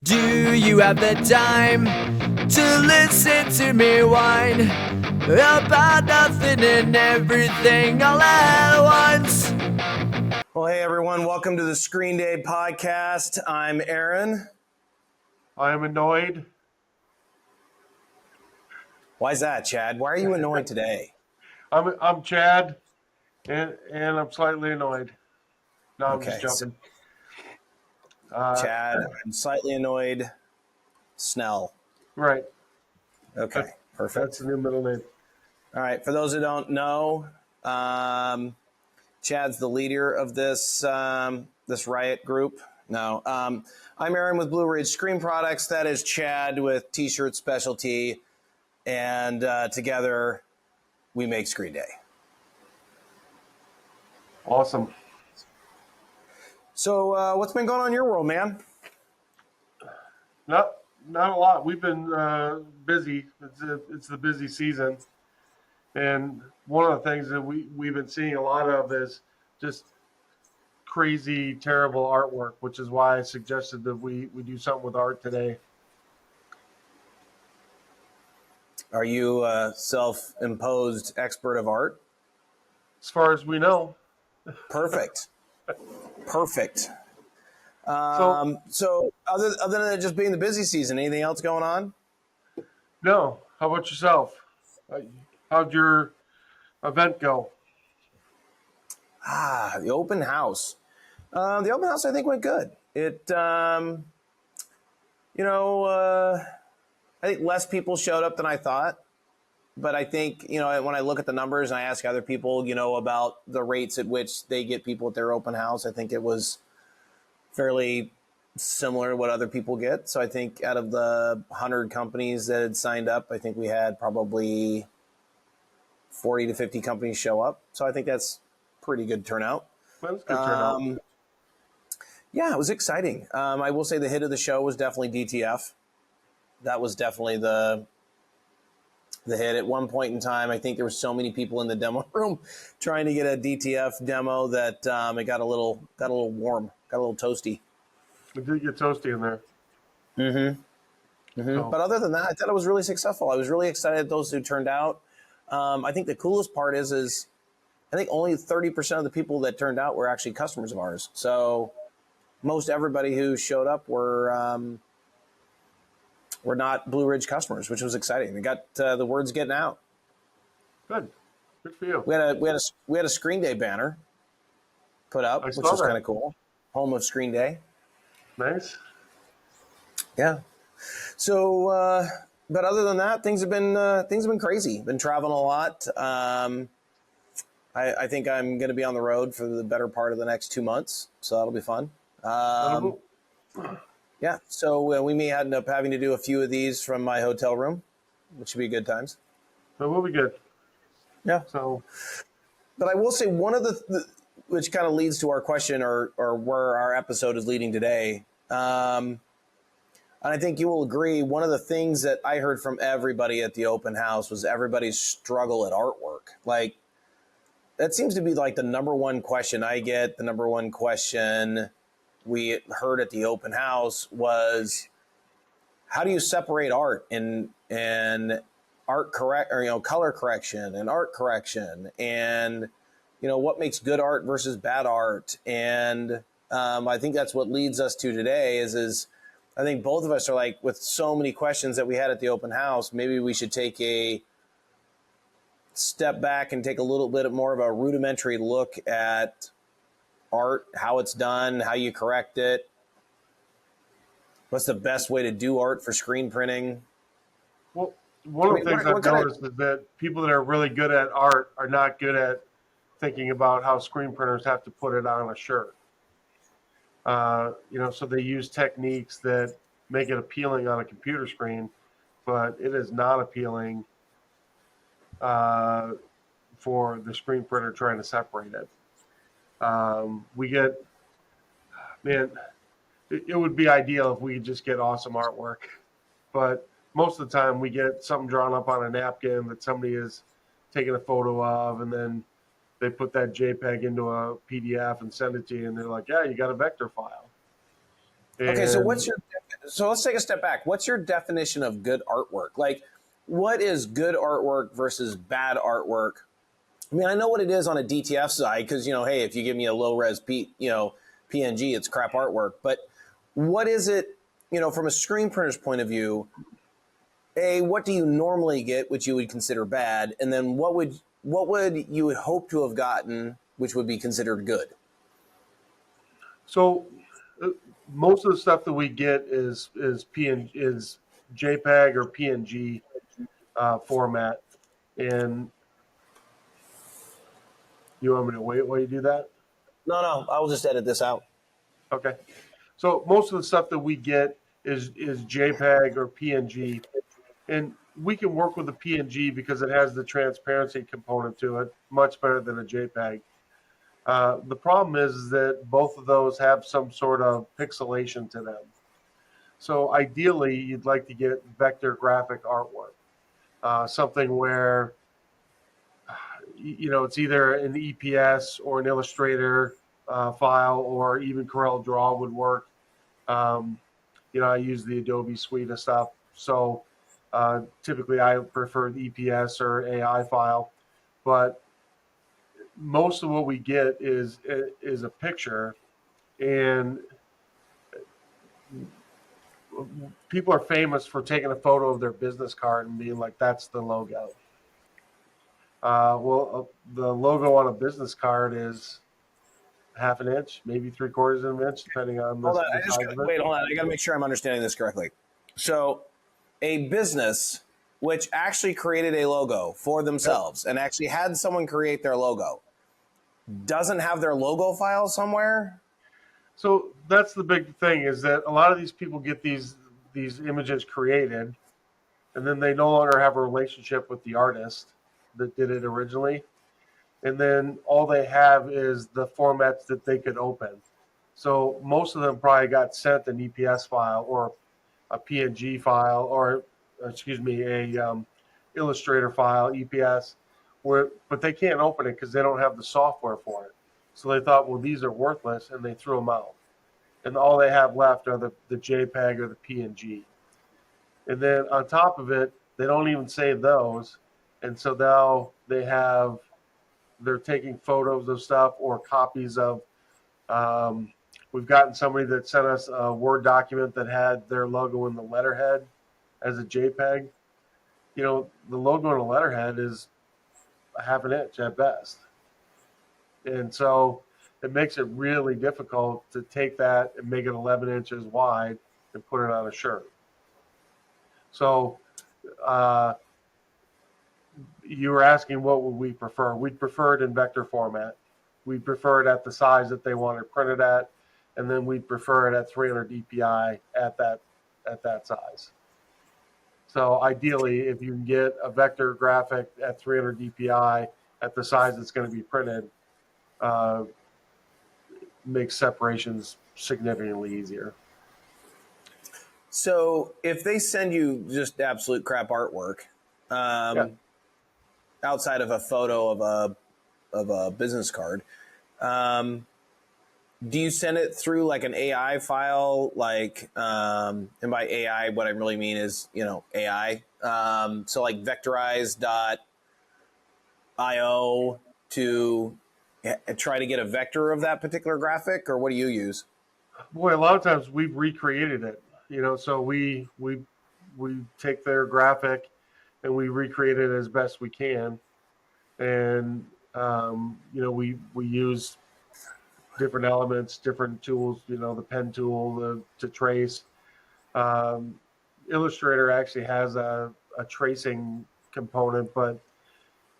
Do you have the time to listen to me whine about nothing and everything all at once? Well, hey everyone, welcome to the Screendaypodcast. I'm Aaron. I am annoyed. Why is that, Chad? Why are you annoyed today? I'm Chad, and I'm slightly annoyed. No, I'm just Okay, so joking. Chad, I'm slightly annoyed. Snell. Right. Okay, That's perfect. the new middle name. All right, for those who don't know, Chad's the leader of this this riot group. No, I'm Aaron with Blue Ridge Screen Products. That is Chad with T-Shirt Specialty, and together we make Screen Day. Awesome. So, what's been going on in your world, man? Not a lot. We've been busy. It's the busy season, and one of the things that we've been seeing a lot of is just crazy, terrible artwork, which is why I suggested that we do something with art today. Are you a self-imposed expert of art? As far as we know. Perfect. Perfect. So So other than it just being the busy season, anything else going on? no. How about yourself? How'd your event go? The open house. The open house, I think, went good. I think less people showed up than I thought. But I think, when I look at the numbers and I ask other people, about the rates at which they get people at their open house, I think it was fairly similar to what other people get. So I think out of the 100 companies that had signed up, I think we had probably 40 to 50 companies show up. So I think that's pretty good turnout. Well, that's a good turnout. Yeah, it was exciting. I will say the hit of the show was definitely DTF. That was definitely the hit. At one point in time, I think there were so many people in the demo room trying to get a DTF demo that it got a little warm, got a little toasty. It did get toasty in there. So, But other than that, I thought it was really successful. I was really excited at those who turned out. I think the coolest part is I think only 30% of the people that turned out were actually customers of ours. So most everybody who showed up were not Blue Ridge customers, which was exciting. We got the words getting out. good for you. We had a Screen Day banner put up, which was kind of cool. Home of Screen Day. Nice. Yeah. So, but other than that, things have been crazy. Been traveling a lot. I think I'm going to be on the road for the better part of the next 2 months, so that'll be fun. Yeah. So we may end up having to do a few of these from my hotel room, which should be good times. That will be good. Yeah. So, but I will say one of the which kind of leads to our question or where our episode is leading today. And I think you will agree, one of the things that I heard from everybody at the open house was everybody's struggle at artwork. Like, that seems to be like the number one question I get. The number one question we heard at the open house was, how do you separate art and art correct, or color correction and art correction, and what makes good art versus bad art? And I think that's what leads us to today is I think both of us are like, with so many questions that we had at the open house, maybe we should take a step back and take a little bit more of a rudimentary look at art, how it's done, how you correct it, what's the best way to do art for screen printing. well, one of the things I've noticed is that people that are really good at art are not good at thinking about how screen printers have to put it on a shirt. So they use techniques that make it appealing on a computer screen, but it is not appealing for the screen printer trying to separate it. It would be ideal if we could just get awesome artwork, but most of the time we get something drawn up on a napkin that somebody has taken a photo of, and then they put that JPEG into a PDF and send it to you, and they're like, yeah, you got a vector file. Okay, so what's your so let's take a step back. What's your definition of good artwork? Like, what is good artwork versus bad artwork? I mean, I know what it is on a DTF side because, hey, if you give me a low res PNG, it's crap artwork. But what is it, from a screen printer's point of view? What do you normally get, which you would consider bad, and then what would you would hope to have gotten, which would be considered good? So most of the stuff that we get is JPEG or PNG format, and you want me to wait while you do that? No, I'll just edit this out. Okay. So most of the stuff that we get is JPEG or PNG, and we can work with the PNG because it has the transparency component to it much better than a JPEG. The problem is that both of those have some sort of pixelation to them. So ideally, you'd like to get vector graphic artwork, something where it's either an EPS or an Illustrator file, or even Corel Draw would work. I use the Adobe suite of stuff, so typically I prefer the EPS or AI file, but most of what we get is a picture, and people are famous for taking a photo of their business card and being like, "That's the logo." The logo on a business card is half an inch, maybe 3/4 of an inch, depending on the size of it. Wait, hold on. I got to make sure I'm understanding this correctly. So, a business which actually created a logo for themselves and actually had someone create their logo doesn't have their logo file somewhere? So that's the big thing, is that a lot of these people get these images created, and then they no longer have a relationship with the artist that did it originally. And then all they have is the formats that they could open. So most of them probably got sent an EPS file or a PNG file, or a Illustrator file, EPS, but they can't open it because they don't have the software for it. So they thought, well, these are worthless, and they threw them out. And all they have left are the JPEG or the PNG. And then on top of it, they don't even save those. And so now they're taking photos of stuff or copies of, we've gotten somebody that sent us a Word document that had their logo in the letterhead as a JPEG. The logo in a letterhead is a half an inch at best. And so it makes it really difficult to take that and make it 11 inches wide and put it on a shirt. So you were asking what would we prefer. We'd prefer it in vector format. We'd prefer it at the size that they want it printed at, and then we'd prefer it at 300 dpi at that size. So ideally, if you can get a vector graphic at 300 dpi at the size it's going to be printed, makes separations significantly easier. So if they send you just absolute crap artwork, outside of a photo of a business card, do you send it through like an AI file? Like, and by AI, what I really mean is, AI. So like vectorize.io to try to get a vector of that particular graphic, or what do you use? Boy, a lot of times we've recreated it. So we take their graphic and we recreate it as best we can, and we use different elements, different tools. The pen tool to trace. Illustrator actually has a tracing component, but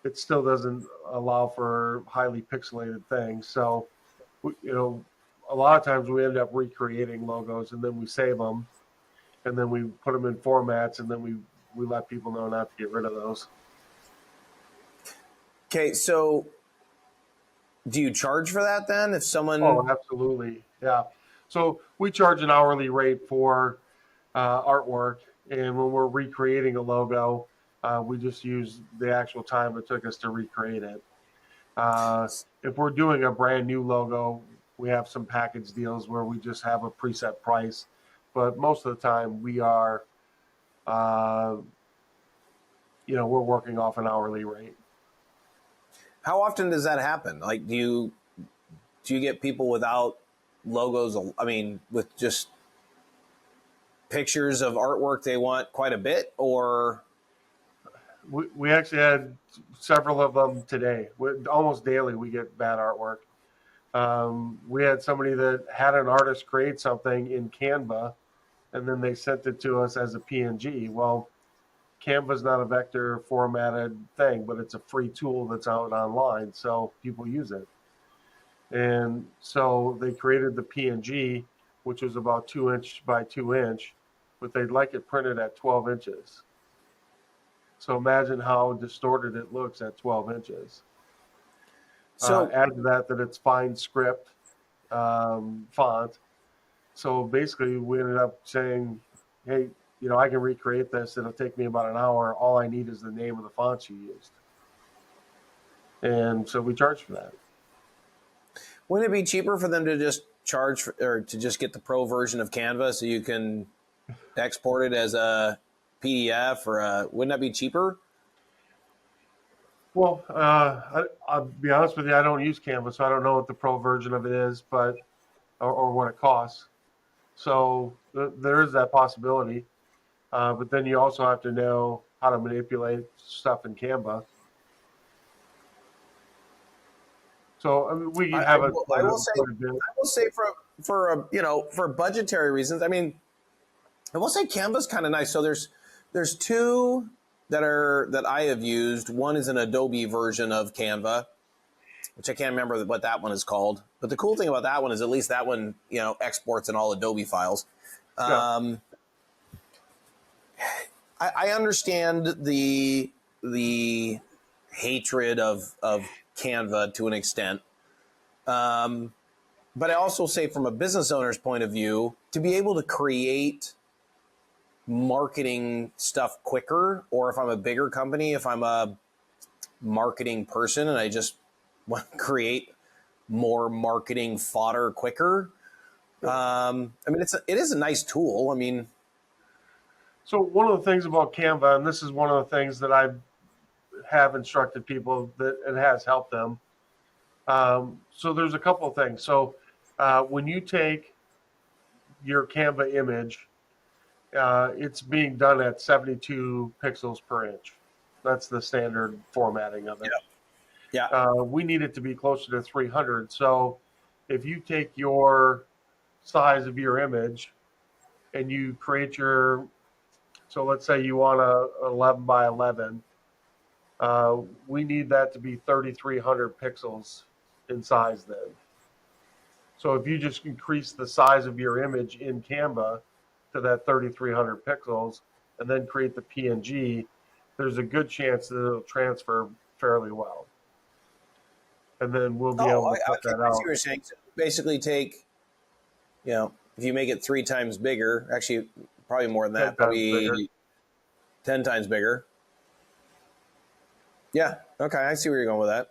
it still doesn't allow for highly pixelated things. So, a lot of times we end up recreating logos, and then we save them, and then we put them in formats, and then we let people know not to get rid of those. Okay, so do you charge for that then? If someone... Oh, absolutely, yeah. So we charge an hourly rate for artwork, and when we're recreating a logo, we just use the actual time it took us to recreate it. If we're doing a brand new logo, we have some package deals where we just have a preset price, but most of the time we are, we're working off an hourly rate. How often does that happen? Like, do you get people without logos? I mean, with just pictures of artwork they want quite a bit, or? We actually had several of them today. Almost daily we get bad artwork. We had somebody that had an artist create something in Canva, and then they sent it to us as a PNG. Well, Canva's not a vector formatted thing, but it's a free tool that's out online, so people use it. And so they created the PNG, which was about 2-inch by 2-inch, but they'd like it printed at 12 inches. So imagine how distorted it looks at 12 inches. So Add to that it's fine script font. So basically, we ended up saying, hey, I can recreate this. It'll take me about an hour. All I need is the name of the fonts you used. And so we charge for that. wouldn't it be cheaper for them to just charge or to just get the pro version of Canva so you can export it as a PDF wouldn't that be cheaper? Well, I'll be honest with you, I don't use Canva, so I don't know what the pro version of it is, but or what it costs. So there is that possibility. But then you also have to know how to manipulate stuff in Canva. So I mean, we have I will say for budgetary reasons. I mean, I will say Canva's kind of nice. So there's two that I have used. One is an Adobe version of Canva, which I can't remember what that one is called. But the cool thing about that one is at least that one exports in all Adobe files. Yeah. I understand the hatred of Canva to an extent. But I also say from a business owner's point of view, to be able to create marketing stuff quicker, or if I'm a bigger company, if I'm a marketing person and I just want to create more marketing fodder quicker. I mean, it is a nice tool. I mean, So one of the things about Canva, and this is one of the things that I have instructed people that it has helped them. So there's a couple of things. So when you take your Canva image, it's being done at 72 pixels per inch. That's the standard formatting of it. yeah. We need it to be closer to 300. So if you take your size of your image and you create so let's say you want a 11 by 11, we need that to be 3,300 pixels in size then. So if you just increase the size of your image in Canva to that 3,300 pixels and then create the PNG, there's a good chance that it'll transfer fairly well. And then we'll be able to put that out. I see what you're saying. So basically take, if you make it 3 times bigger, actually probably more than that, probably 10 times bigger. Yeah. Okay. I see where you're going with that.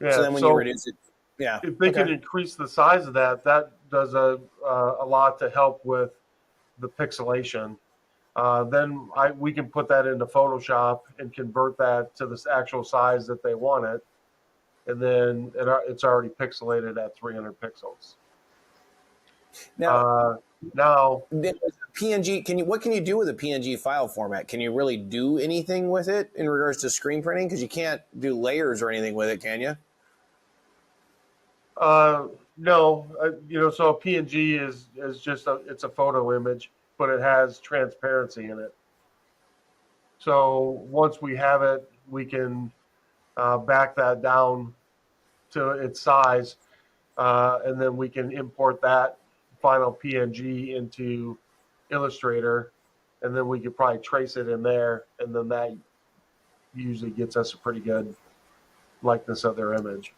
Yeah. So then when you reduce it, yeah. If they can increase the size of that, that does a lot to help with the pixelation. Then we can put that into Photoshop and convert that to this actual size that they want it. And then it's already pixelated at 300 pixels. Now PNG, what can you do with a PNG file format? Can you really do anything with it in regards to screen printing? Because you can't do layers or anything with it, can you? No. So a PNG is just it's a photo image, but it has transparency in it. So once we have it, we can back that down to its size, and then we can import that final PNG into Illustrator, and then we could probably trace it in there, and then that usually gets us a pretty good likeness of their image.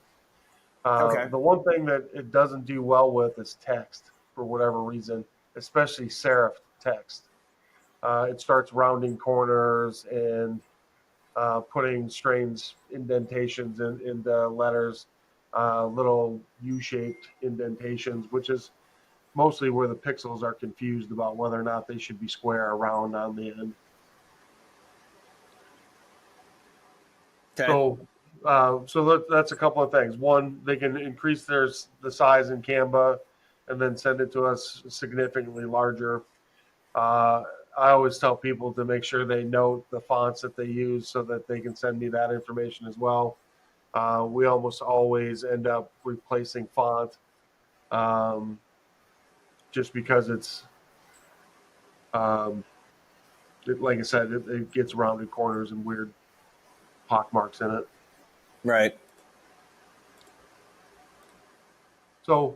The one thing that it doesn't do well with is text for whatever reason, especially serif text. It starts rounding corners and putting strange indentations into letters, little U-shaped indentations, which is mostly where the pixels are confused about whether or not they should be square or round on the end. Okay. So that's a couple of things. One, they can increase the size in Canva and then send it to us significantly larger. I always tell people to make sure they note the fonts that they use so that they can send me that information as well. We almost always end up replacing font just because like I said, it gets rounded corners and weird pock marks in it. Right. So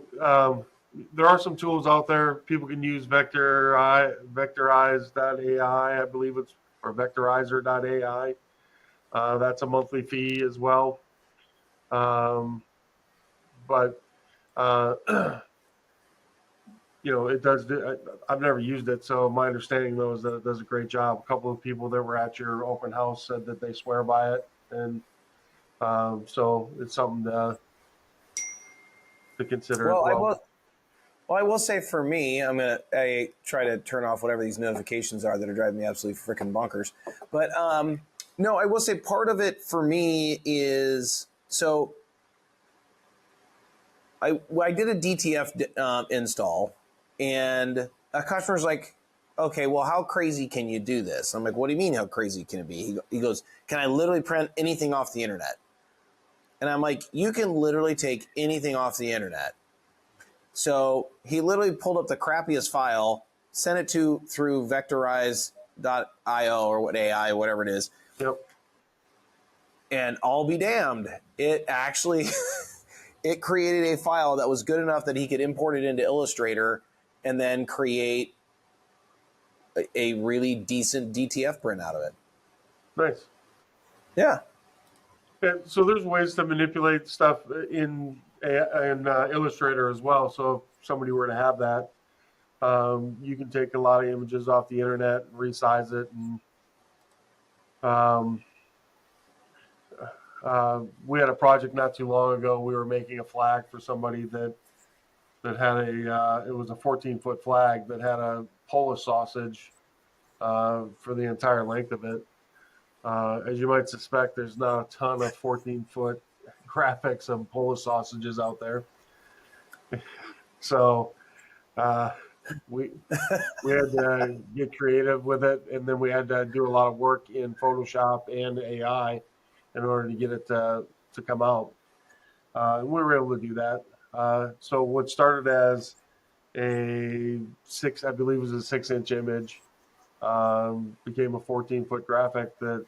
there are some tools out there. People can use Vectorize.ai, I believe it's, or Vectorizer.ai. That's a monthly fee as well. But it does. I've never used it, so my understanding though is that it does a great job. A couple of people that were at your open house said that they swear by it, and so it's something to consider as well. I will say for me, I try to turn off whatever these notifications are that are driving me absolutely freaking bonkers. But no, I will say part of it for me is so. I did a DTF install, and a customer's like, "Okay, well, how crazy can you do this?" I'm like, "What do you mean, how crazy can it be?" He goes, "Can I literally print anything off the internet?" And I'm like, "You can literally take anything off the internet." So he literally pulled up the crappiest file, sent it through Vectorize.io or whatever it is. Yep. And I'll be damned, it actually it created a file that was good enough that he could import it into Illustrator and then create a really decent DTF print out of it. Nice. Yeah. Yeah, so there's ways to manipulate stuff in Illustrator as well. So if somebody were to have that, you can take a lot of images off the internet and resize it. And we had a project not too long ago. We were making a flag for somebody that had it was a 14-foot flag that had a Polish sausage for the entire length of it. As you might suspect, there's not a ton of 14-foot graphics of Polish sausages out there. So we had to get creative with it, and then we had to do a lot of work in Photoshop and AI in order to get it to come out. And we were able to do that. So what started as I believe it was a 6-inch image, became a 14-foot graphic that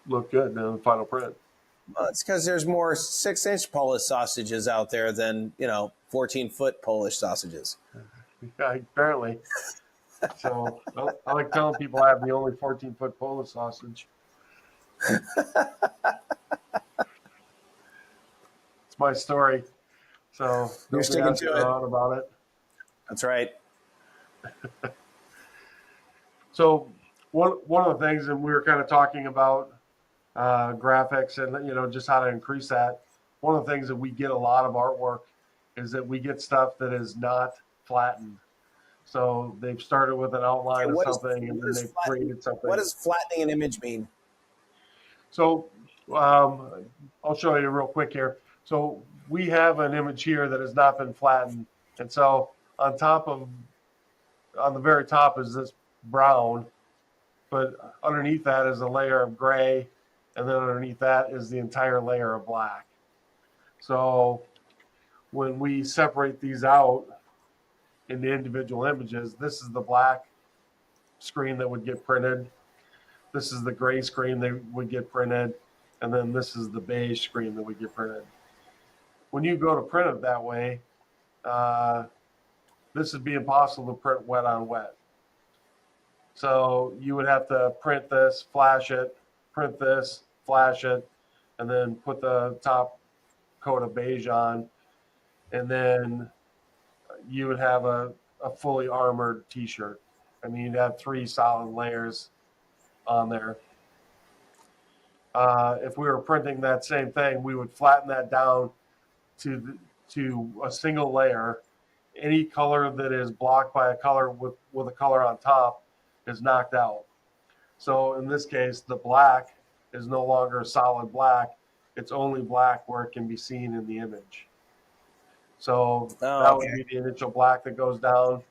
looked good in the final print. Well, it's because there's more 6-inch Polish sausages out there than 14-foot Polish sausages. Yeah, apparently. So I like telling people I have the only 14-foot Polish sausage. It's my story. So you're sticking to it about it. That's right. So one of the things, and we were kind of talking about graphics and just how to increase that. One of the things that we get a lot of artwork is that we get stuff that is not flattened. So they've started with an outline of something, and then they've created something. What does flattening an image mean? So I'll show you real quick here. So we have an image here that has not been flattened, and so on the very top is this brown, but underneath that is a layer of gray, and then underneath that is the entire layer of black. So when we separate these out into individual images, this is the black screen that would get printed. This is the gray screen that would get printed, and then this is the beige screen that would get printed. When you go to print it that way, this would be impossible to print wet on wet. So you would have to print this, flash it, print this, flash it, and then put the top coat of beige on, and then you would have a fully armored t-shirt. I mean, you'd have 3 solid layers on there. If we were printing that same thing, we would flatten that down to a single layer, any color that is blocked by a color with a color on top is knocked out. So in this case, the black is no longer solid black. It's only black where it can be seen in the image. So that would be the initial black that goes down.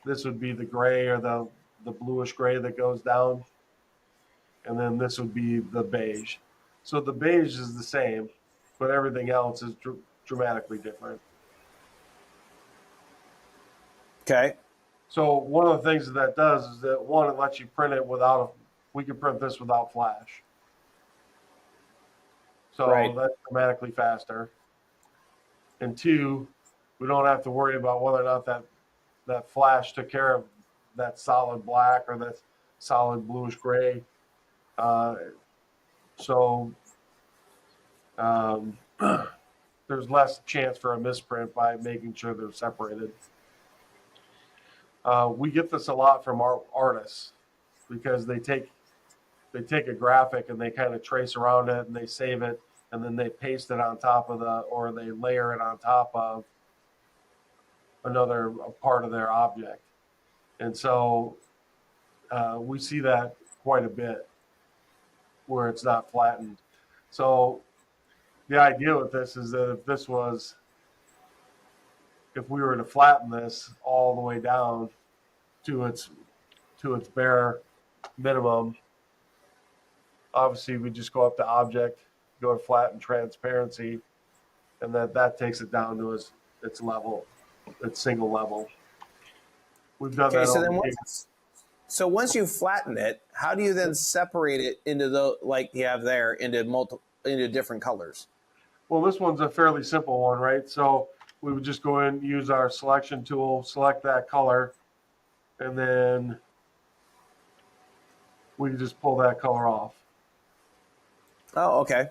This would be the gray or the bluish gray that goes down. And then this would be the beige. So the beige is the same, but everything else is dramatically different. Okay. So one of the things that does is that, one, it lets you print it we can print this without flash. So that's dramatically faster. And two, we don't have to worry about whether or not that flash took care of that solid black or that solid bluish gray. So there's less chance for a misprint by making sure they're separated. We get this a lot from our artists because they take a graphic and they kind of trace around it and they save it and then they paste it on top of or they layer it on top of another part of their object. And so we see that quite a bit where it's not flattened. So the idea with this is that if we were to flatten this all the way down to its bare minimum, obviously we just go up to object, go to flatten transparency, and that takes it down to its level, its single level. We've done that. So once you flatten it, how do you then separate it into like you have there into different colors? Well, this one's a fairly simple one, right? So we would just go in, use our selection tool, select that color, and then we just pull that color off. Oh, okay.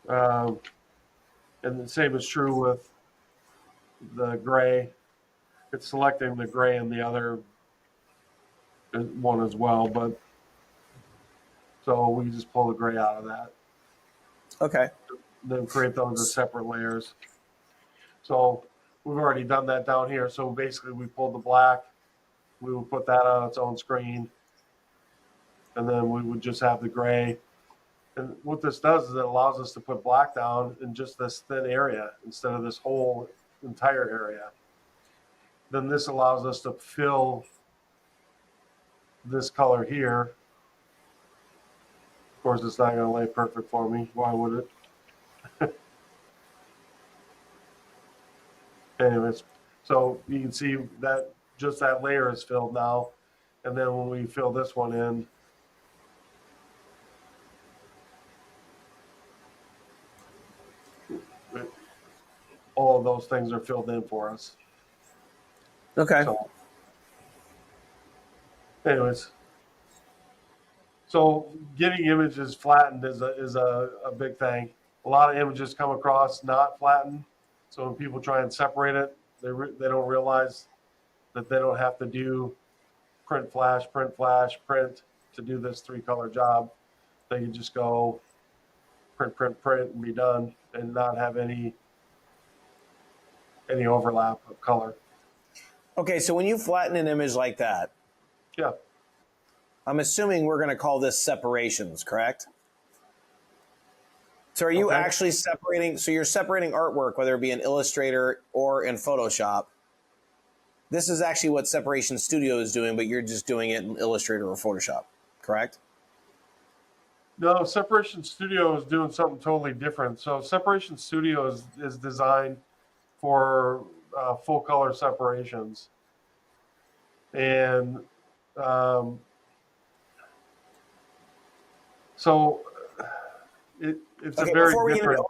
And the same is true with the gray. It's selecting the gray in the other one as well, but so we just pull the gray out of that. Okay. Then create those as separate layers. So we've already done that down here. So basically we pulled the black, we would put that on its own screen, and then we would just have the gray. And what this does is it allows us to put black down in just this thin area instead of this whole entire area. Then this allows us to fill this color here. Of course, it's not going to lay perfect for me. Why would it? Anyways, so you can see that just that layer is filled now. And then when we fill this one in, all of those things are filled in for us. Okay. So, anyways, so getting images flattened is a big thing. A lot of images come across not flattened. So when people try and separate it, they don't realize that they don't have to do print, flash, print to do this 3-color job. They can just go print, and be done and not have any overlap of color. Okay, so when you flatten an image like that, yeah, I'm assuming we're going to call this separations, correct? So are you actually separating? So you're separating artwork, whether it be in Illustrator or in Photoshop. This is actually what Separation Studio is doing, but you're just doing it in Illustrator or Photoshop, correct? No, Separation Studio is doing something totally different. So Separation Studio is designed for full color separations. And so it's a very different.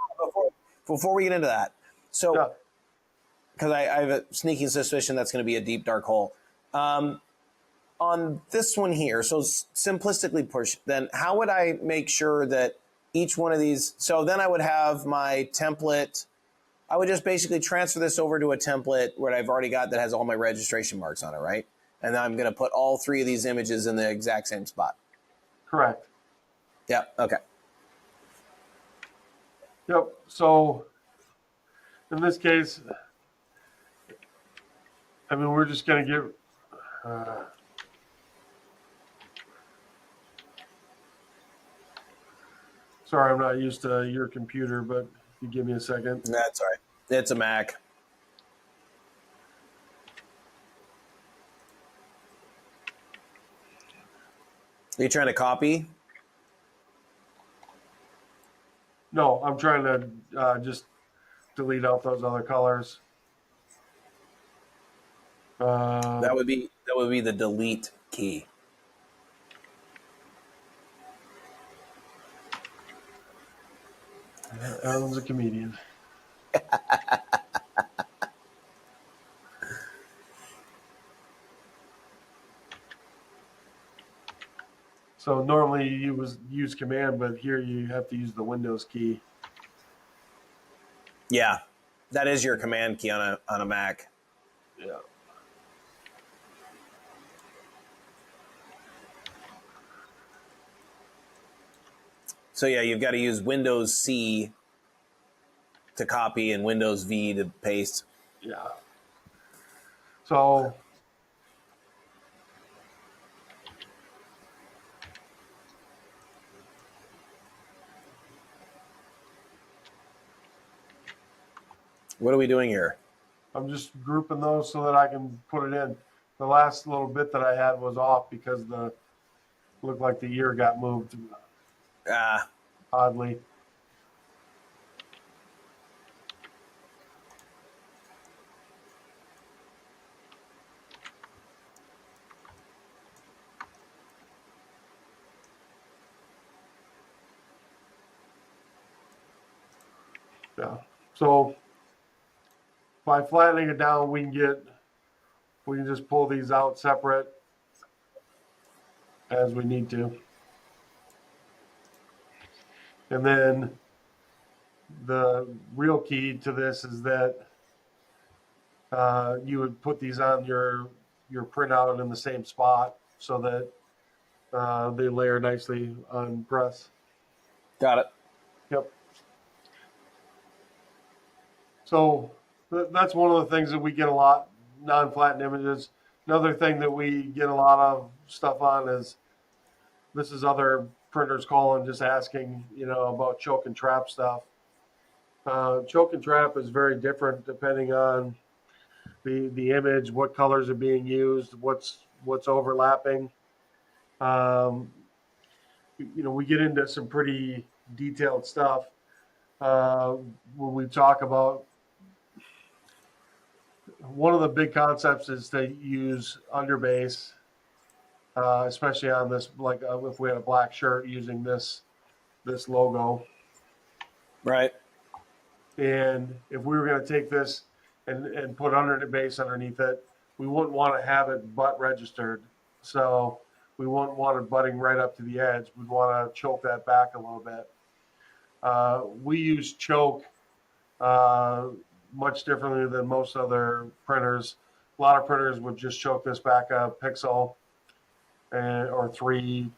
Before we get into that, so because I have a sneaking suspicion that's going to be a deep dark hole. On this one here, so simplistically push, then how would I make sure that each one of these, so then I would have my template, I would just basically transfer this over to a template where I've already got that has all my registration marks on it, right? And then I'm going to put all 3 of these images in the exact same spot. Correct. Yeah, okay. Yep, so in this case, I mean, we're just going to get. Sorry, I'm not used to your computer, but if you give me a second. That's all right. It's a Mac. Are you trying to copy? No, I'm trying to just delete out those other colors. That would be the delete key. Alan's a comedian. So normally you use command, but here you have to use the Windows key. Yeah, that is your command key on a Mac. Yeah. So yeah, you've got to use Windows C to copy and Windows V to paste. Yeah. So What are we doing here? I'm just grouping those so that I can put it in. The last little bit that I had was off because looked like the year got moved oddly. Yeah. So by flattening it down, we can just pull these out separate as we need to. And then the real key to this is that you would put these on your printout in the same spot so that they layer nicely on press. Got it. Yep. So that's one of the things that we get a lot, non-flattened images. Another thing that we get a lot of stuff on is this is other printers calling, just asking, about choke and trap stuff. Choke and trap is very different depending on the image, what colors are being used, what's overlapping. We get into some pretty detailed stuff when we talk about. One of the big concepts is to use underbase, especially on this, like if we had a black shirt using this logo. Right. And if we were going to take this and put underbase underneath it, we wouldn't want to have it butt registered. So we wouldn't want it butting right up to the edge. We'd want to choke that back a little bit. We use choke much differently than most other printers. A lot of printers would just choke this back a pixel or 3,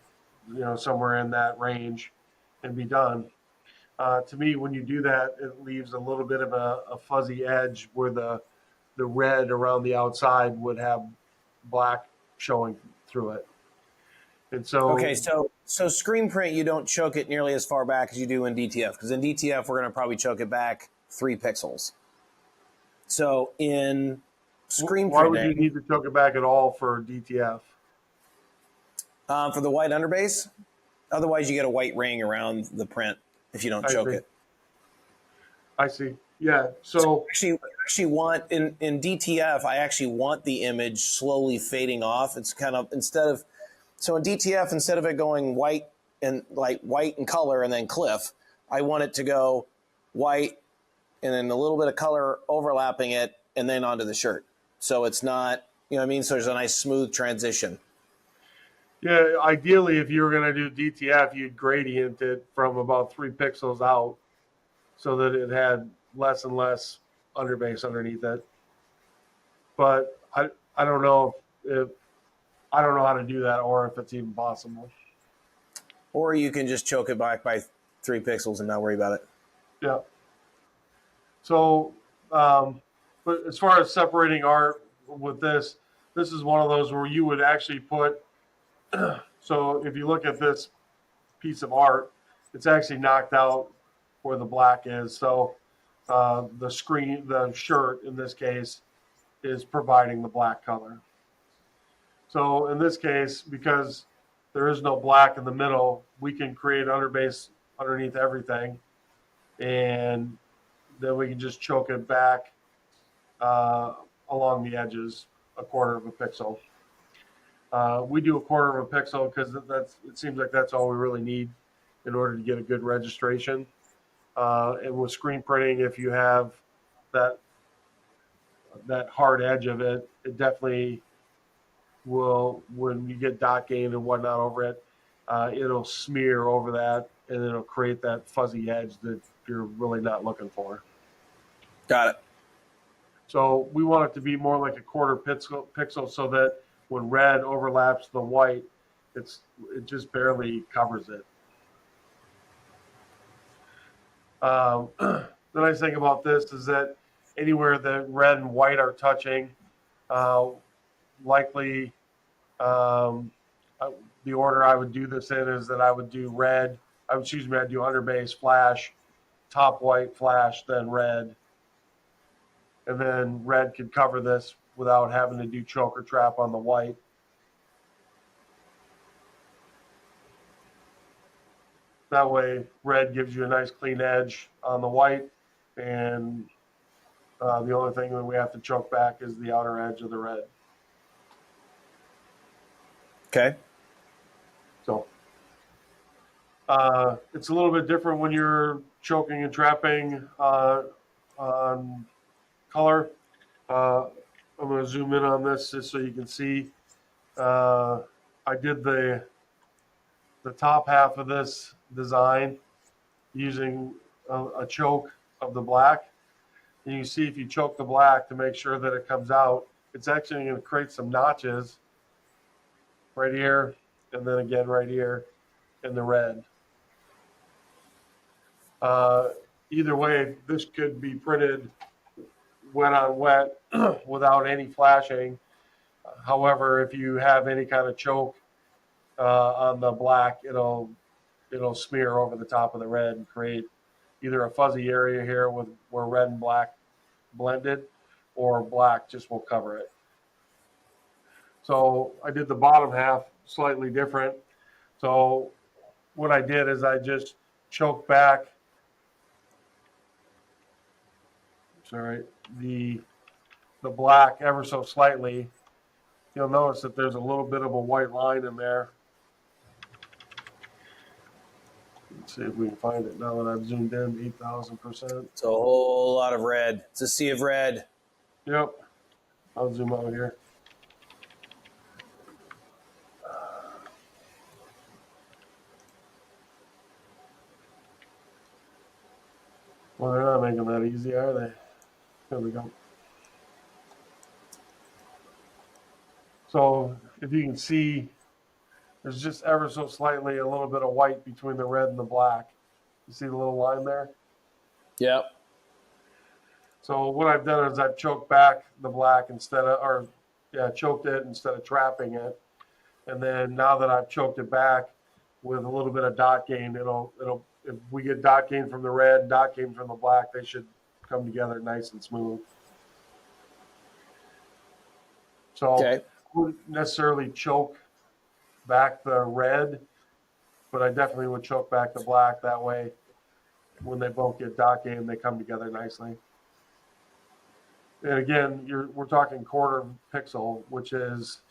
somewhere in that range, and be done. To me, when you do that, it leaves a little bit of a fuzzy edge where the red around the outside would have black showing through it. And so, okay, so screen print, you don't choke it nearly as far back as you do in DTF, because in DTF we're going to probably choke it back 3 pixels. So in screen why printing, would you need to choke it back at all for DTF? For the white underbase, otherwise you get a white ring around the print if you don't choke it. I see. Yeah. So actually want in DTF, I actually want the image slowly fading off. It's kind of in DTF, instead of it going white and white in color and then cliff, I want it to go white and then a little bit of color overlapping it and then onto the shirt. So it's not, you know what I mean? So there's a nice smooth transition. yeah, ideally, if you were going to do DTF, you'd gradient it from about 3 pixels out so that it had less and less underbase underneath it. But I don't know if I don't know how to do that or if it's even possible. Or you can just choke it back by 3 pixels and not worry about it. Yeah. So, but as far as separating art with this is one of those where you would actually put. So if you look at this piece of art, it's actually knocked out where the black is. So the shirt in this case is providing the black color. So in this case, because there is no black in the middle, we can create underbase underneath everything, and then we can just choke it back along the edges a quarter of a pixel. We do a quarter of a pixel because it seems like that's all we really need in order to get a good registration. And with screen printing, if you have that hard edge of it, it definitely will, when you get dot gain and whatnot over it, it'll smear over that and it'll create that fuzzy edge that you're really not looking for. Got it. So we want it to be more like a quarter pixel so that when red overlaps the white, it just barely covers it. The nice thing about this is that anywhere that red and white are touching, likely the order I would do this in is that I would do red. I'd do underbase, flash, top white, flash, then red. And then red could cover this without having to do choke or trap on the white. That way, red gives you a nice clean edge on the white, and the only thing that we have to choke back is the outer edge of the red. Okay. So it's a little bit different when you're choking and trapping on color. I'm going to zoom in on this just so you can see. I did the top half of this design using a choke of the black. And you see if you choke the black to make sure that it comes out, it's actually going to create some notches right here, and then again right here in the red. Either way, this could be printed wet on wet without any flashing. However, if you have any kind of choke on the black, it'll smear over the top of the red and create either a fuzzy area here where red and black blended, or black just will cover it. So I did the bottom half slightly different. So what I did is I just choked back, the black ever so slightly. You'll notice that there's a little bit of a white line in there. Let's see if we can find it now that I've zoomed in 8,000%. It's a whole lot of red. It's a sea of red. Yep. I'll zoom out here. Well, they're not making that easy, are they? There we go. So if you can see, there's just ever so slightly a little bit of white between the red and the black. You see the little line there? Yep. So what I've done is I've choked back the black choked it instead of trapping it. And then now that I've choked it back with a little bit of dot gain, if we get dot gain from the red, dot gain from the black, they should come together nice and smooth. So I wouldn't necessarily choke back the red, but I definitely would choke back the black. That way, when they both get dot gain, they come together nicely. And again, we're talking quarter pixel, which is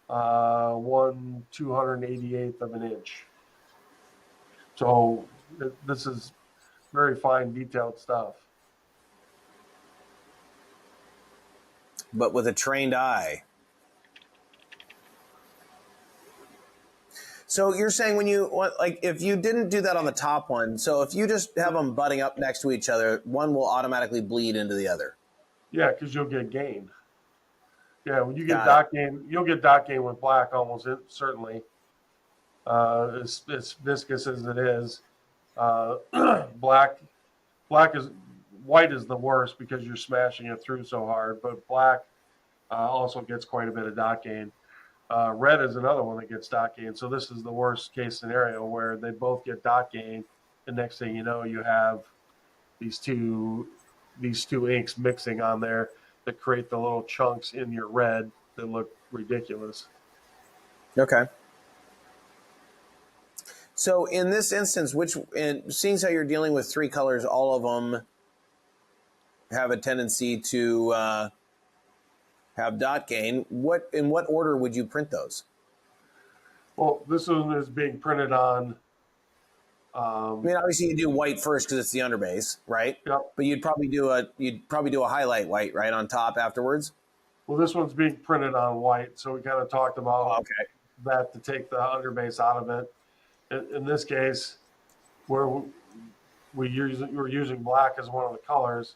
1/288th of an inch. So this is very fine, detailed stuff. But with a trained eye. So you're saying if you didn't do that on the top one, so if you just have them butting up next to each other, one will automatically bleed into the other. Yeah, because you'll get gain. Yeah, when you get dot gain, you'll get dot gain with black almost certainly. As viscous as it is, white is the worst because you're smashing it through so hard. But black, also gets quite a bit of dot gain. Red is another one that gets dot gain. So this is the worst case scenario where they both get dot gain. And next thing you know, you have these two inks mixing on there that create the little chunks in your red that look ridiculous. Okay. So in this instance, seeing how you're dealing with 3 colors, all of them have a tendency to have dot gain. In what order would you print those? Well, this one is being printed on. I mean, obviously you do white first because it's the underbase, right? Yep. But you'd probably do a highlight white right on top afterwards. Well, this one's being printed on white, so we kind of talked about that to take the underbase out of it. In this case, where we're using black as one of the colors,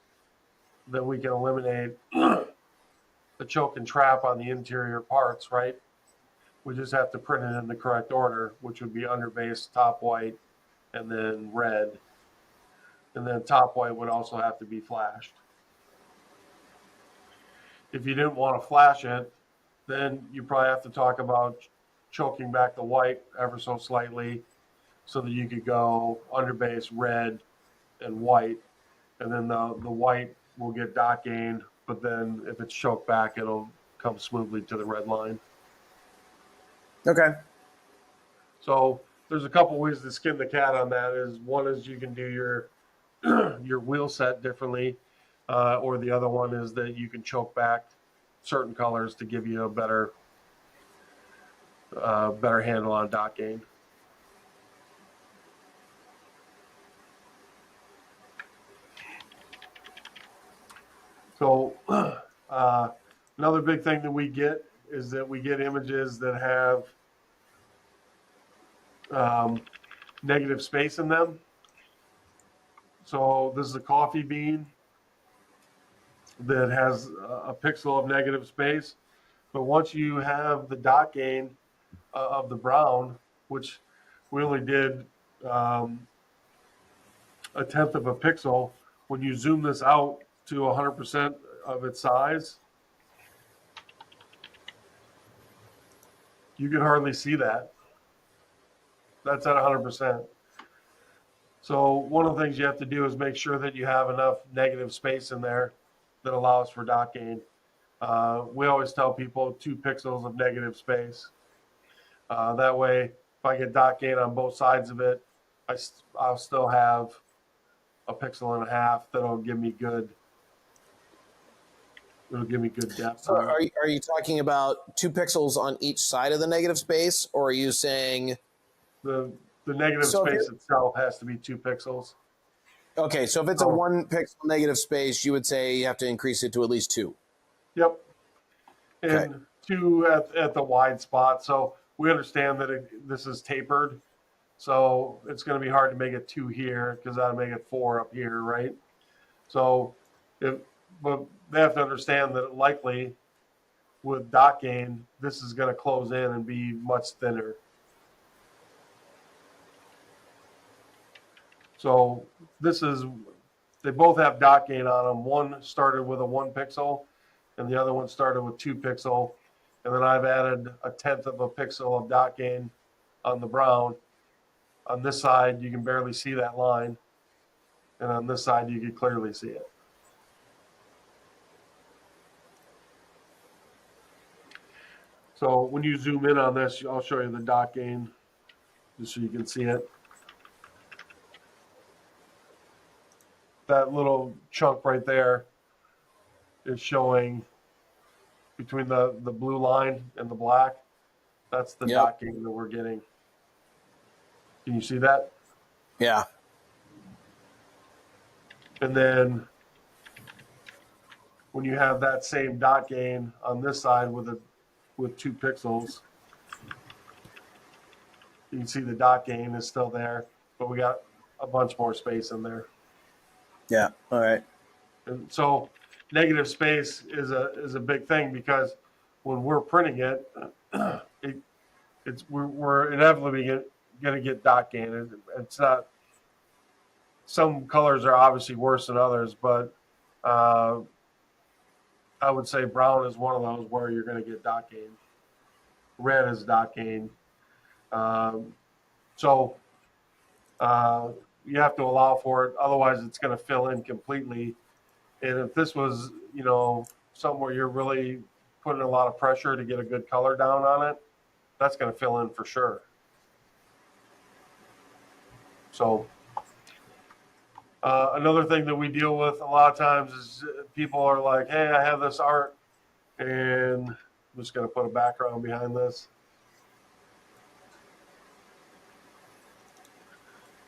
then we can eliminate the choke and trap on the interior parts, right? We just have to print it in the correct order, which would be underbase, top white, and then red. And then top white would also have to be flashed. If you didn't want to flash it, then you probably have to talk about choking back the white ever so slightly so that you could go underbase, red, and white. And then the white will get dot gain, but then if it's choked back, it'll come smoothly to the red line. Okay. So there's a couple ways to skin the cat on that. One is you can do your your wheel set differently, or the other one is that you can choke back certain colors to give you a better handle on dot gain. So another big thing that we get is that we get images that have negative space in them. So this is a coffee bean that has a pixel of negative space. But once you have the dot gain of the brown, which we only did a tenth of a pixel, when you zoom this out to 100% of its size, you can hardly see that. That's at 100%. So one of the things you have to do is make sure that you have enough negative space in there that allows for dot gain. We always tell people 2 pixels of negative space. That way, if I get dot gain on both sides of it, I'll still have a pixel and a half that'll give me good. It'll give me good depth. So are you talking about 2 pixels on each side of the negative space, or are you saying the negative space itself has to be 2 pixels? Okay, so if it's a 1 pixel negative space, you would say you have to increase it to at least 2. Yep. And 2 at the wide spot. So we understand that this is tapered. So it's going to be hard to make it 2 here because that'll make it 4 up here, right? So but they have to understand that likely with dot gain, this is going to close in and be much thinner. So they both have dot gain on them. One started with a 1 pixel and the other one started with 2 pixel. And then I've added a tenth of a pixel of dot gain on the brown. On this side, you can barely see that line. And on this side, you can clearly see it. So when you zoom in on this, I'll show you the dot gain just so you can see it. That little chunk right there is showing between the blue line and the black. That's the dot gain that we're getting. Can you see that? Yeah. And then when you have that same dot gain on this side with 2 pixels, you can see the dot gain is still there, but we got a bunch more space in there. Yeah. All right. And so negative space is a big thing because when we're printing it, we're inevitably going to get dot gain. It's not. Some colors are obviously worse than others, but I I would say brown is one of those where you're going to get dot gain. Red is dot gain. So you have to allow for it. Otherwise, it's going to fill in completely. And if this was, something where you're really putting a lot of pressure to get a good color down on it, that's going to fill in for sure. So another thing that we deal with a lot of times is people are like, hey, I have this art, and I'm just going to put a background behind this.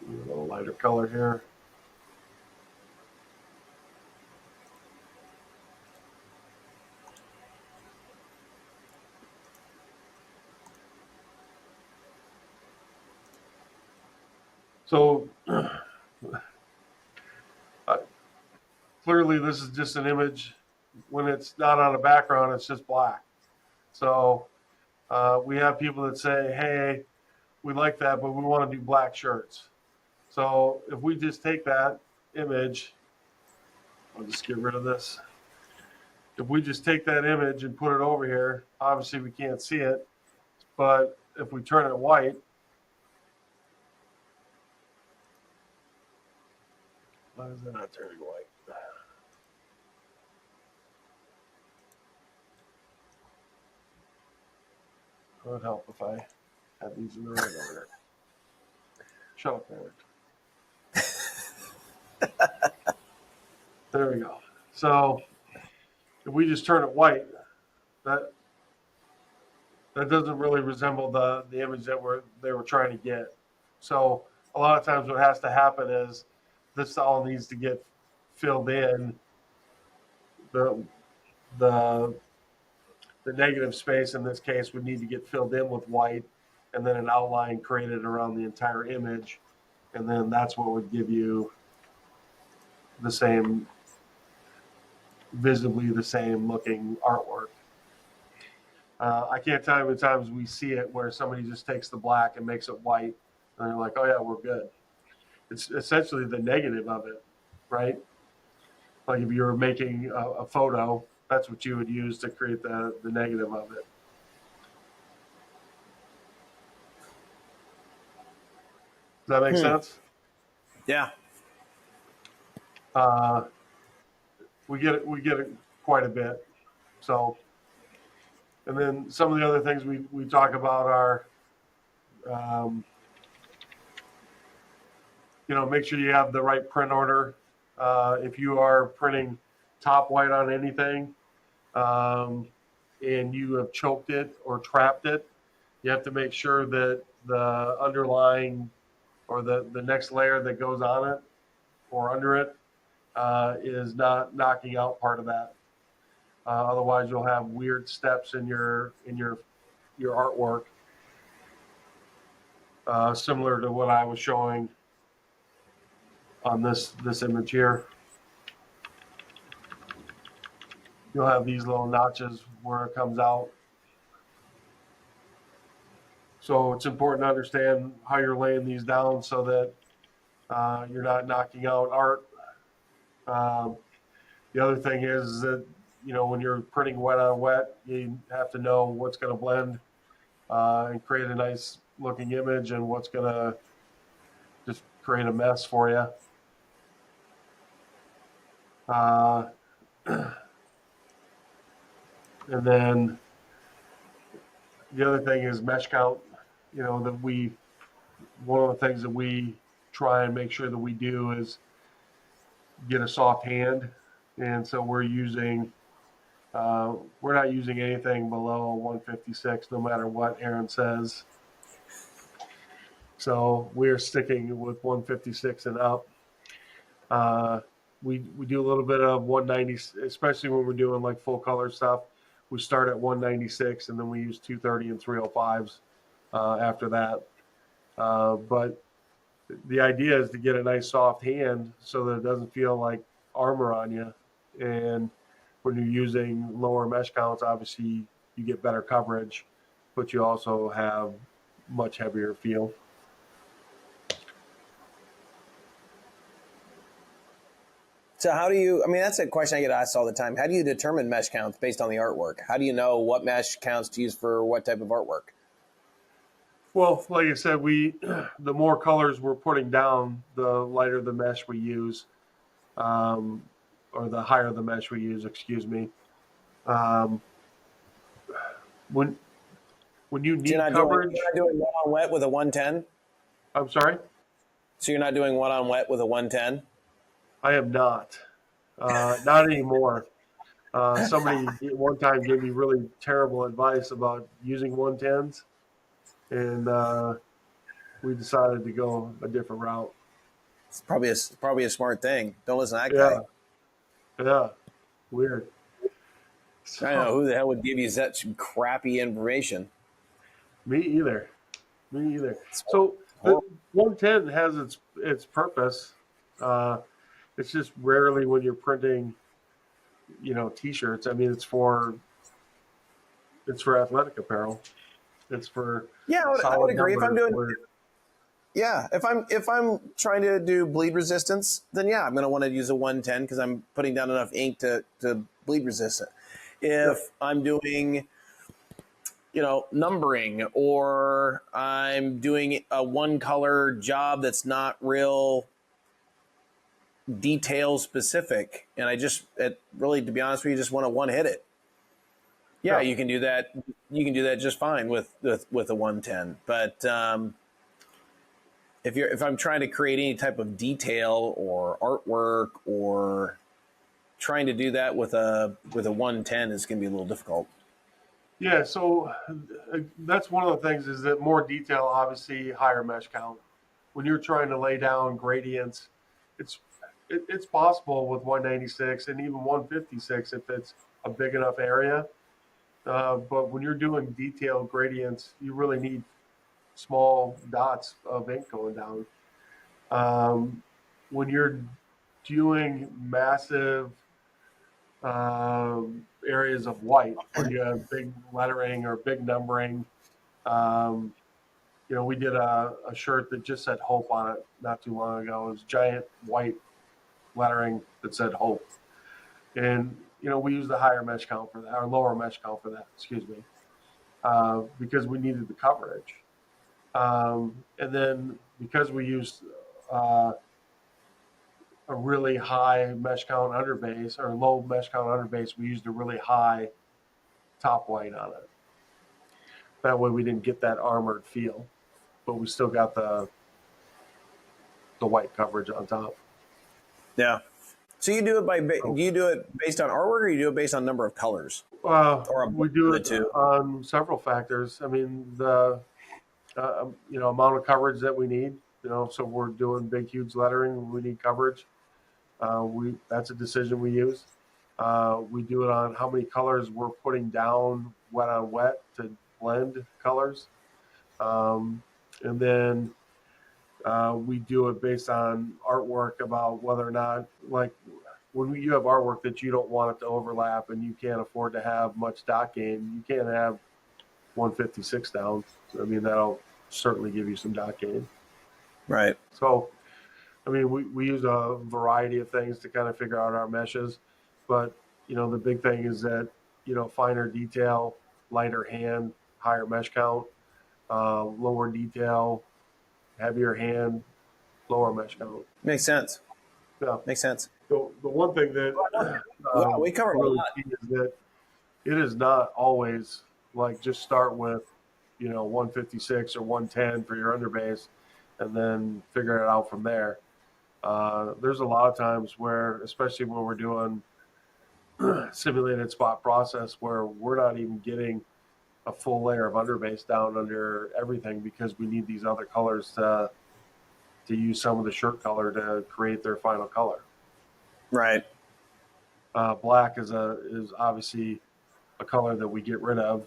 A little lighter color here. So clearly this is just an image. When it's not on a background, it's just black. So we have people that say, hey, we like that, but we want to do black shirts. So if we just take that image, I'll just get rid of this. If we just take that image and put it over here, obviously we can't see it, but if we turn it white, why is it not turning white? It would help if I had these in the right order. Shut up, Eric. There we go. So if we just turn it white, that doesn't really resemble the image that they were trying to get. So a lot of times what has to happen is this all needs to get filled in. The negative space in this case would need to get filled in with white, and then an outline created around the entire image, and then that's what would give you the same, visibly the same looking artwork. I can't tell you how many times we see it where somebody just takes the black and makes it white, and they're like, oh yeah, we're good. It's essentially the negative of it, right? Like if you were making a photo, that's what you would use to create the negative of it. Does that make sense? Yeah. We get it quite a bit. So, and then some of the other things we talk about are, make sure you have the right print order. If you are printing top white on anything, and you have choked it or trapped it, you have to make sure that the underlying or the next layer that goes on it or under it is not knocking out part of that. Otherwise, you'll have weird steps in your artwork, similar to what I was showing on this image here. You'll have these little notches where it comes out. So it's important to understand how you're laying these down so that you're not knocking out art. The other thing is that, when you're printing wet on wet, you have to know what's going to blend and create a nice looking image and what's going to just create a mess for you. And then the other thing is mesh count. One of the things that we try and make sure that we do is get a soft hand. And so we're not using anything below 156, no matter what Aaron says. So we're sticking with 156 and up. We do a little bit of 190, especially when we're doing like full color stuff. We start at 196 and then we use 230 and 305s after that. But the idea is to get a nice soft hand so that it doesn't feel like armor on you. And when you're using lower mesh counts, obviously you get better coverage, but you also have much heavier feel. So how do you, I mean, that's a question I get asked all the time. How do you determine mesh counts based on the artwork? How do you know what mesh counts to use for what type of artwork? Well, like I said, the more colors we're putting down, the lighter the mesh we use, um, or the higher the mesh we use. Excuse me. Um, when when you So need coverage, you're not doing one on wet with a 110? I'm sorry, So you're not doing one on wet with a 110? I am not. Not anymore. Somebody one time gave me really terrible advice about using 110s, and we decided to go a different route. It's probably a smart thing. Don't listen to that guy. Yeah, yeah, weird. I don't know So who the hell would give you such crappy information. me either. Me either. It's So the horrible. 110 has its purpose. Uh, it's just rarely when you're printing, T-shirts. I mean, it's for athletic apparel. It's for Yeah, I would solid agree. numbers. Where, If I'm trying to do bleed resistance, then yeah, I'm going to want to use a 110 because I'm putting down enough ink to bleed resist it. If I'm doing, numbering, or I'm doing a one color job that's not real detail specific, and really, to be honest with you, just want to one hit it. Yeah, yeah, you can do that. You can do that just fine with a 110. But if I'm trying to create any type of detail or artwork, or trying to do that with a 110, is going to be a little difficult. yeah. So that's one of the things is that more detail, obviously, higher mesh count. When you're trying to lay down gradients, it's it's possible with 196 and even 156 if it's a big enough area. But when you're doing detailed gradients, you really need small dots of ink going down. Um, when you're doing massive areas of white, where you have big lettering or big numbering, um, we did a shirt that just said "Hope" on it not too long ago. It was giant white lettering that said "Hope," and we used a higher mesh count for that, or lower mesh count for that. Excuse me, because we needed the coverage. And then because we used uh, a really high mesh count underbase or low mesh count underbase, we used a really high top white on it. That way we didn't get that armored feel, but we still got the white coverage on top. Yeah. So you do it do you do it based on artwork, or you do it based on number of colors, or a We blend do of the it two? on several factors. I mean, the amount of coverage that we need. So we're doing big, huge lettering. We need coverage. That's a decision we use. We do it on how many colors we're putting down wet on wet to blend colors, and then we do it based on artwork about whether or not, like, when you have artwork that you don't want it to overlap and you can't afford to have much dot gain, you can't have 156 down. I mean, that'll certainly give you some dot gain. Right. So, I mean, we use a variety of things to kind of figure out our meshes, but the big thing is that finer detail, lighter hand, higher mesh count, lower detail, heavier hand, lower mesh count. Makes sense. Yeah. Makes sense. The one thing that Wow, we covered a really lot. key is that it is not always like just start with 156 or 110 for your underbase and then figure it out from there. There's a lot of times where, especially when we're doing simulated spot process, where we're not even getting a full layer of underbase down under everything because we need these other colors to use some of the shirt color to create their final color. Right. Black is obviously a color that we get rid of.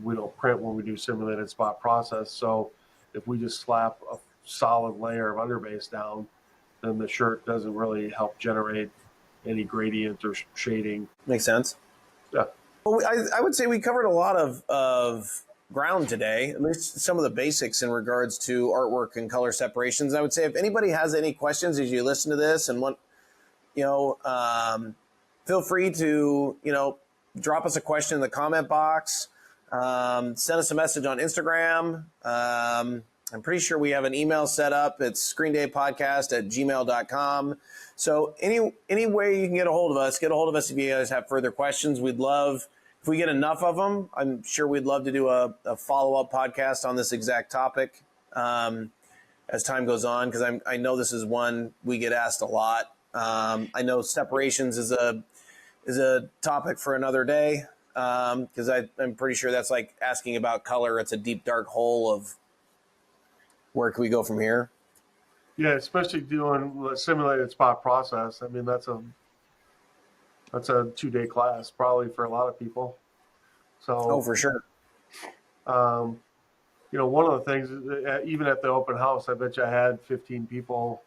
We don't print when we do simulated spot process. So if we just slap a solid layer of underbase down, then the shirt doesn't really help generate any gradient or shading. Makes sense. Yeah. Well, I would say we covered a lot of ground today, at least some of the basics in regards to artwork and color separations. I would say if anybody has any questions as you listen to this and want feel free to, drop us a question in the comment box. Send us a message on Instagram. I'm pretty sure we have an email set up. It's screendaypodcast@gmail.com. So any way you can get a hold of us if you guys have further questions. We'd love, if we get enough of them, I'm sure we'd love to do a follow-up podcast on this exact topic as time goes on, because I know this is one we get asked a lot. I know separations is a topic for another day, because I'm pretty sure that's like asking about color. It's a deep, dark hole of where can we go from here. Yeah, especially doing the simulated spot process. I mean, that's a 2-day class probably for a lot of people. So, for sure. One of the things, even at the open house, I bet you I had 15 people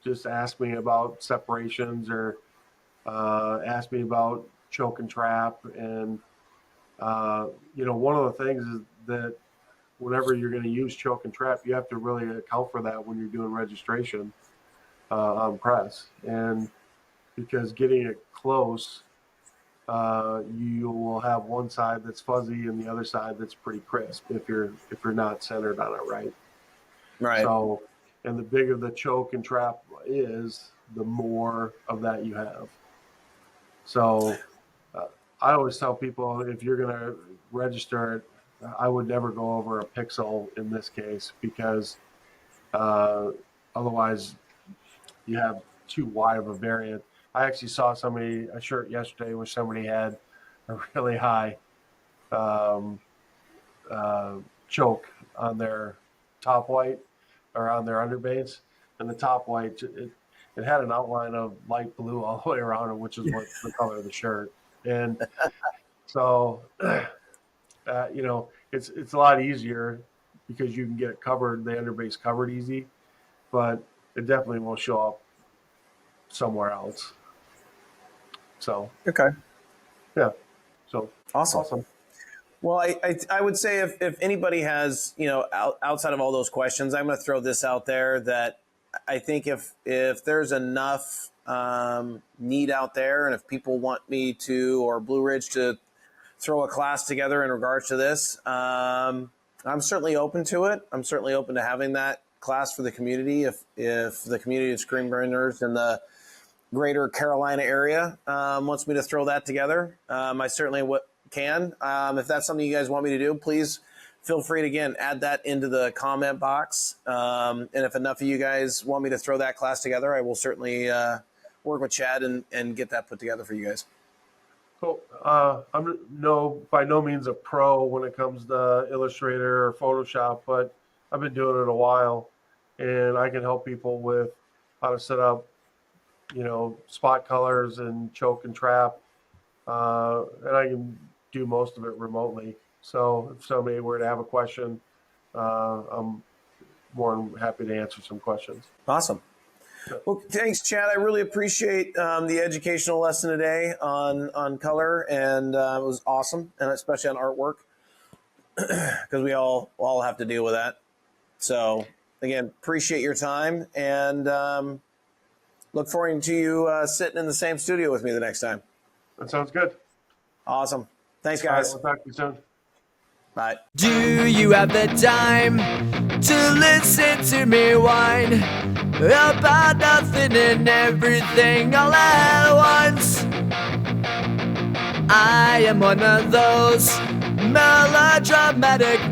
just ask me about separations or ask me about choke and trap. And, one of the things is that whenever you're going to use choke and trap, you have to really account for that when you're doing registration on press. And because getting it close, you will have one side that's fuzzy and the other side that's pretty crisp if you're not centered on it right. Right. So, and the bigger the choke and trap is, the more of that you have. So I always tell people, if you're going to register it, I would never go over a pixel in this case, because otherwise you have too wide of a variant. I actually saw a shirt yesterday where somebody had a really high choke on their top white or on their underbaits, and the top white, it had an outline of light blue all the way around it, which is what the color of the shirt. And so, it's a lot easier because you can get it covered, the underbase covered easy, but it definitely will show up somewhere else. So, okay. Yeah. So Awesome. Well, I would say if anybody has, outside of all those questions, I'm going to throw this out there, that I think if there's enough need out there, and if people want me to, or Blue Ridge, to throw a class together in regards to this, I'm certainly open to it. I'm certainly open to having that class for the community. If the community of screen burners in the greater Carolina area wants me to throw that together, I certainly can. If that's something you guys want me to do, please feel free to, again, add that into the comment box. And if enough of you guys want me to throw that class together, I will certainly work with Chad and get that put together for you guys. Cool. I'm by no means a pro when it comes to Illustrator or Photoshop, but I've been doing it a while, and I can help people with how to set up, spot colors and choke and trap, and I can do most of it remotely. So if somebody were to have a question, I'm more than happy to answer some questions. Awesome. Well, thanks, Chad. I really appreciate the educational lesson today on color, and it was awesome, and especially on artwork, because we all have to deal with that. So, again, appreciate your time, and look forward to you sitting in the same studio with me the next time. That sounds good. Awesome. Thanks, guys. All right, we'll talk to you soon. Bye. Do you have the time to listen to me whine about nothing and everything all at once? I am one of those melodramatic